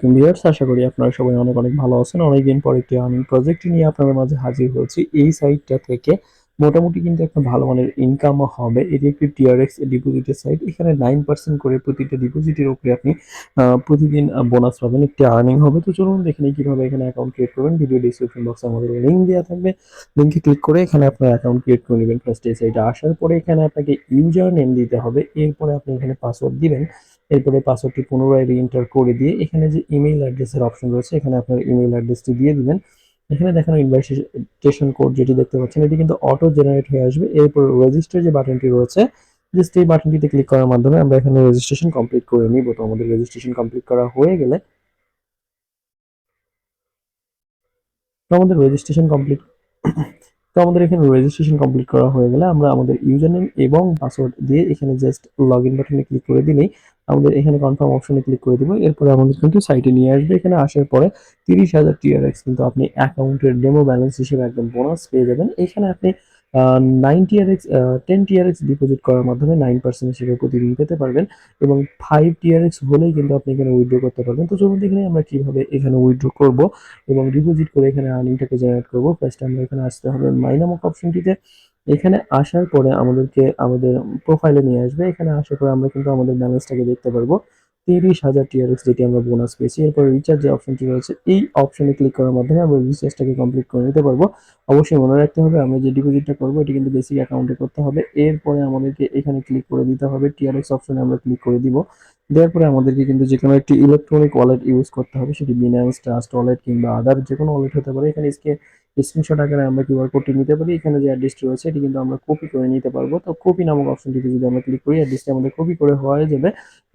আলাইকুম ভিউয়ার্স, আশা করি আপনারা সবাই অনেক অনেক ভালো আছেন। অনেকদিন পর একটি আর্নিং প্রজেক্ট নিয়ে আপনাদের মাঝে হাজির হয়েছি। এই সাইটটা থেকে মোটামুটি কিন্তু একটা ভালো মানের ইনকামও হবে। এটি একটি টিআরএক্স ডিপোজিটের সাইট। এখানে 9% করে প্রতিটা ডিপোজিটের উপরে আপনি প্রতিদিন বোনাস পাবেন, একটি আর্নিং হবে। তো চলুন দেখে নিই কিভাবে এখানে অ্যাকাউন্ট ক্রিয়েট করবেন। ভিডিও ডিসক্রিপশন বক্সে আমাদের লিঙ্ক দেওয়া থাকবে। লিঙ্কে ক্লিক করে এখানে আপনার অ্যাকাউন্ট ক্রিয়েট করে নেবেন। ফার্স্ট এই সাইটে আসার পরে এখানে আপনাকে ইউজার নেম দিতে হবে। এরপরে আপনি এখানে পাসওয়ার্ড দিবেন। এরপরে পাসওয়ার্ডটি পুনরায় রিএন্টার করে দিয়ে এখানে যে ইমেইল অ্যাড্রেসের অপশন রয়েছে, এখানে আপনার ইমেইল অ্যাড্রেসটি দিয়ে দিবেন। এখানে দেখানো ইনভাইটেশন কোড যেটি দেখতে পাচ্ছেন, এটি কিন্তু অটো জেনারেট হয়ে আসবে। এরপর রেজিস্টার যে বাটনটি রয়েছে, জাস্ট এই বাটনটিতে ক্লিক করার মাধ্যমে আমরা এখানে রেজিস্ট্রেশন কমপ্লিট করে নিব। তো আমাদের রেজিস্ট্রেশন কমপ্লিট করা হয়ে গেলে তো আমাদের রেজিস্ট্রেশন কমপ্লিট তো আমাদের এখানে রেজিস্ট্রেশন কমপ্লিট করা হয়ে গেলে আমরা আমাদের ইউজার নেম এবং পাসওয়ার্ড দিয়ে এখানে জাস্ট লগ ইন বাটনে ক্লিক করে দিলেই আমাদের এখানে কনফার্ম অপশনে ক্লিক করে দিব। এরপরে আমাদের কিন্তু সাইটে নিয়ে আসবে। এখানে আসার পরে 30,000 টিআরএক্স কিন্তু আপনি অ্যাকাউন্টের ডেমো ব্যালেন্স হিসেবে একদম বোনাস পেয়ে যাবেন। এখানে আপনি 9 টিআরএক্স 10 টিআরএক্স ডিপোজিট করার মাধ্যমে 9% হিসেবে প্রতিদিন পেতে পারবেন এবং 5 টিআরএক্স হলেই কিন্তু আপনি এখানে উইথড্র করতে পারবেন। তো চলুন দেখে নিই আমরা কিভাবে এখানে উইথড্র করব এবং ডিপোজিট করে এখানে আর্নিংটাকে জেনারেট করব। ফার্স্ট আমরা এখানে আসতে হবে মাই নামক অপশনটিতে। এখানে আসার পরে আমাদেরকে আমাদের প্রোফাইলে নিয়ে আসবে। এখানে আসার পরে আমরা কিন্তু আমাদের ব্যালেন্সটাকে দেখতে পারবো, 30,000 টিআরএক্স যেটি আমরা বোনাস পেয়েছি। এরপর রিচার্জ যে অপশনটি রয়েছে, এই অপশনে ক্লিক করার মাধ্যমে আমরা রিচার্জটাকে কমপ্লিট করে নিতে পারবো। অবশ্যই মনে রাখতে হবে আমরা যে ডিপোজিটটা করবো এটি কিন্তু বেসিক অ্যাকাউন্টে করতে হবে। এরপরে আমাদেরকে এখানে ক্লিক করে দিতে হবে, টিআরএক্স অপশনে আমরা ক্লিক করে দিব। দেওয়ার পরে আমাদেরকে কিন্তু যেকোনো একটি ইলেকট্রনিক ওয়ালেট ইউজ করতে হবে, সেটি বিনান্স, ট্রাস্ট ওয়ালেট কিংবা আদার যেকোনো ওয়ালেট হতে পারে। এখানে স্ক্রিনশট আকারে আমরা কিউআর কোডটি নিতে পারি। এখানে যে অ্যাড্রেসটি রয়েছে এটি কিন্তু আমরা কপি করে নিতে পারবো। তো কপি নামক অপশনটিতে যদি আমরা ক্লিক করি, অ্যাড্রেসটি আমাদের কপি করে হয়ে যাবে।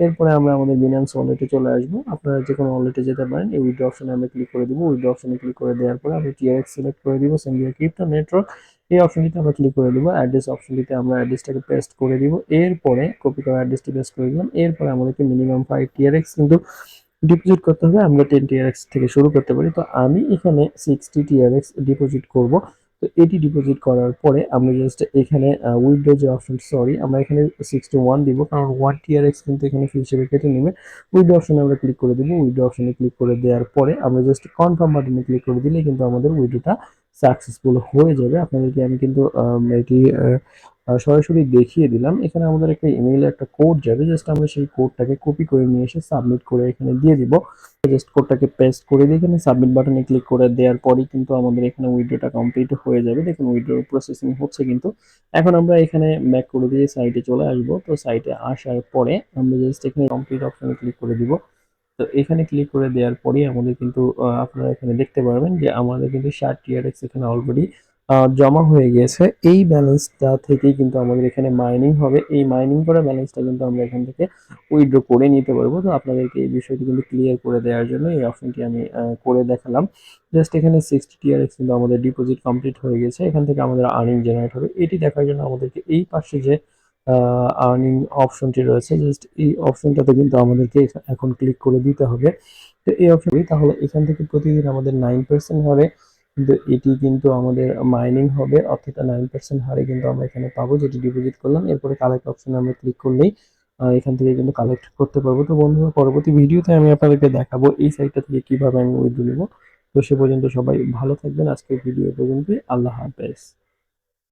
এরপরে আমরা আমাদের বিনান্স ওয়ালেটে চলে আসবো। আপনারা যেকোনো ওয়ালেটে যেতে পারেন। এই উইথড্র অপশনে আমরা ক্লিক করে দিব। উইথড্র অপশনে ক্লিক করে দেওয়ার পরে আমরা টিআরএক্স সিলেক্ট করে দিব, সেন্ড ইউর ক্রিপ্টো নেটওয়ার্ক এই অপশনটিতে আমরা ক্লিক করে দিব। অ্যাড্রেস অপশনটিতে আমরা অ্যাড্রেসটাকে পেস্ট করে দিব। এরপরে কপি করা অ্যাড্রেসটি পেস্ট করে দিলাম। এরপরে আমাদেরকে মিনিমাম 5 টিআরএক্স কিন্তু ডিপোজিট করতে হবে। আমরা 10 টিআরএক্স থেকে শুরু করতে পারি। তো আমি এখানে 60 টিআরএক্স ডিপোজিট করব। তো এটি ডিপোজিট করার পরে আমরা জাস্ট এখানে উইথড্র যে অপশন, সরি আমরা এখানে 61 দিব, কারণ 1 টিআরএক্স কিন্তু এখানে ফি হিসেবে কেটে নেবে। উইথড্র অপশনে আমরা ক্লিক করে দিব। উইথড্র অপশনে ক্লিক করে দেওয়ার পরে আমরা জাস্ট কনফার্ম বাটনে ক্লিক করে দিলে কিন্তু আমাদের উইথড্রটা সাকসেসফুল হয়ে যাবে। আপনাদেরকে আমি কিন্তু এটি সরাসরি দেখিয়ে দিলাম। এখানে আমাদের একটা ইমেইলে একটা কোড যাবে, জাস্ট আমরা সেই কোডটাকে কপি করে নিয়ে এসে সাবমিট করে এখানে দিয়ে দিব। জাস্ট কোডটাকে পেস্ট করে দিয়ে এখানে সাবমিট বাটনে ক্লিক করে দেওয়ার পরেই কিন্তু আমাদের এখানে উইথড্রটা কমপ্লিট হয়ে যাবে। দেখুন উইথড্র প্রসেসিং হচ্ছে কিন্তু। এখন আমরা এখানে ব্যাক করে দিয়ে সাইটে চলে আসবো। তো সাইটে আসার পরে আমরা জাস্ট এখানে কমপ্লিট অপশনে ক্লিক করে দিব। তো এখানে ক্লিক করে দেওয়ার পরেই আমাদের কিন্তু আপনারা এখানে দেখতে পারবেন যে আমাদের কিন্তু 60 টিআরএক্স এখানে অলরেডি জমা হয়ে গিয়েছে। এই ব্যালেন্সটা থেকেই কিন্তু আমাদের এখানে মাইনিং হবে। এই মাইনিং করা ব্যালেন্সটা কিন্তু আমরা এখান থেকে উইথড্র করে নিতে পারবো। তো আপনাদেরকে এই বিষয়টি কিন্তু ক্লিয়ার করে দেওয়ার জন্য এই অপশনটি আমি করে দেখালাম। জাস্ট এখানে 60 টিআরএক্স কিন্তু আমাদের ডিপোজিট কমপ্লিট হয়ে গেছে। এখান থেকে আমাদের আর্নিং জেনারেট হবে। এটি দেখার জন্য আমাদেরকে এই পাশে যে আর্নিং অপশনটি রয়েছে, জাস্ট এই অপশনটাতে কিন্তু আমাদেরকে এখন ক্লিক করে দিতে হবে। তো এই অপশনটি তাহলে এখান থেকে প্রতিদিন আমাদের 9% হারে কিন্তু এটি কিন্তু আমাদের মাইনিং হবে, অর্থাৎ 9% হারে কিন্তু আমরা এখানে পাবো যেটি ডিপোজিট করলাম। এরপরে কালেক্ট অপশনে আমরা ক্লিক করলেই এখান থেকে কিন্তু কালেক্ট করতে পারবো। তো বন্ধুরা, পরবর্তী ভিডিওতে আমি আপনাদেরকে দেখাবো এই সাইটটা থেকে কিভাবে আমি উইথড্র নিব। তো সে পর্যন্ত সবাই ভালো থাকবেন। আজকের ভিডিও পর্যন্তই। আল্লাহ হাফেজ।